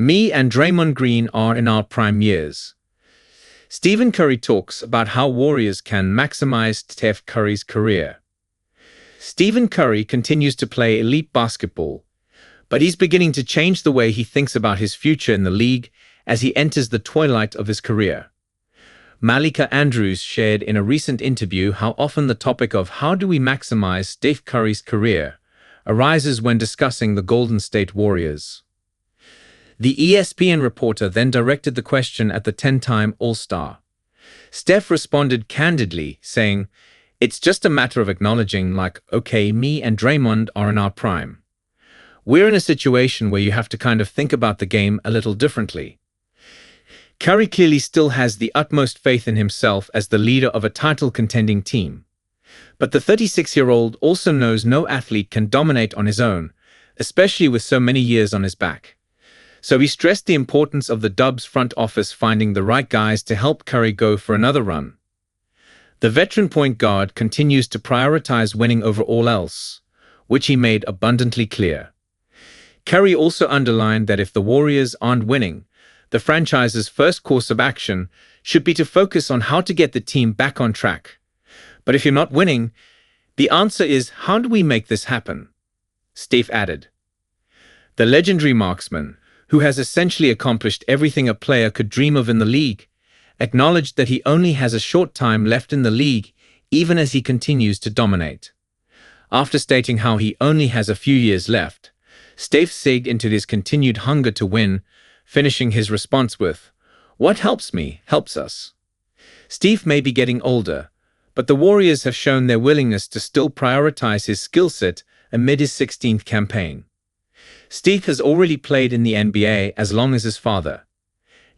Me and Draymond Green are in our prime years. Stephen Curry talks about how Warriors can maximize Steph Curry's career. Stephen Curry continues to play elite basketball, but he's beginning to change the way he thinks about his future in the league as he enters the twilight of his career. Malika Andrews shared in a recent interview how often the topic of how do we maximize Steph Curry's career arises when discussing the Golden State Warriors. The ESPN reporter then directed the question at the 10-time All-Star. Steph responded candidly, saying, "It's just a matter of acknowledging, like, okay, me and Draymond are in our prime. We're in a situation where you have to kind of think about the game a little differently." Curry clearly still has the utmost faith in himself as the leader of a title-contending team. But the 36-year-old also knows no athlete can dominate on his own, especially with so many years on his back. So he stressed the importance of the Dubs front office finding the right guys to help Curry go for another run. The veteran point guard continues to prioritize winning over all else, which he made abundantly clear. Curry also underlined that if the Warriors aren't winning, the franchise's first course of action should be to focus on how to get the team back on track. But if you're not winning, the answer is, how do we make this happen? Steph added. The legendary marksman, who has essentially accomplished everything a player could dream of in the league, acknowledged that he only has a short time left in the league even as he continues to dominate. After stating how he only has a few years left, Steph segued into his continued hunger to win, finishing his response with, "What helps me, helps us." Steph may be getting older, but the Warriors have shown their willingness to still prioritize his skill set amid his 16th campaign. Steph has already played in the NBA as long as his father.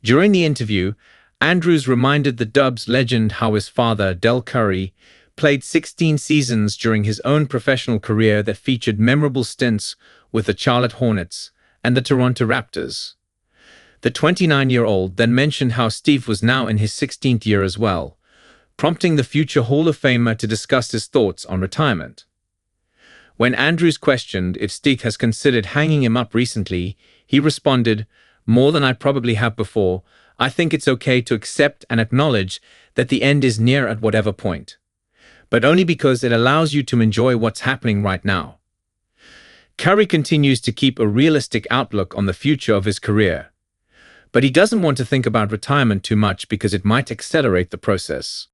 During the interview, Andrews reminded the Dubs legend how his father, Dell Curry, played 16 seasons during his own professional career that featured memorable stints with the Charlotte Hornets and the Toronto Raptors. The 29-year-old then mentioned how Steph was now in his 16th year as well, prompting the future Hall of Famer to discuss his thoughts on retirement. When Andrews questioned if Steph has considered hanging him up recently, he responded, "More than I probably have before. I think it's okay to accept and acknowledge that the end is near at whatever point, but only because it allows you to enjoy what's happening right now." Curry continues to keep a realistic outlook on the future of his career, but he doesn't want to think about retirement too much because it might accelerate the process.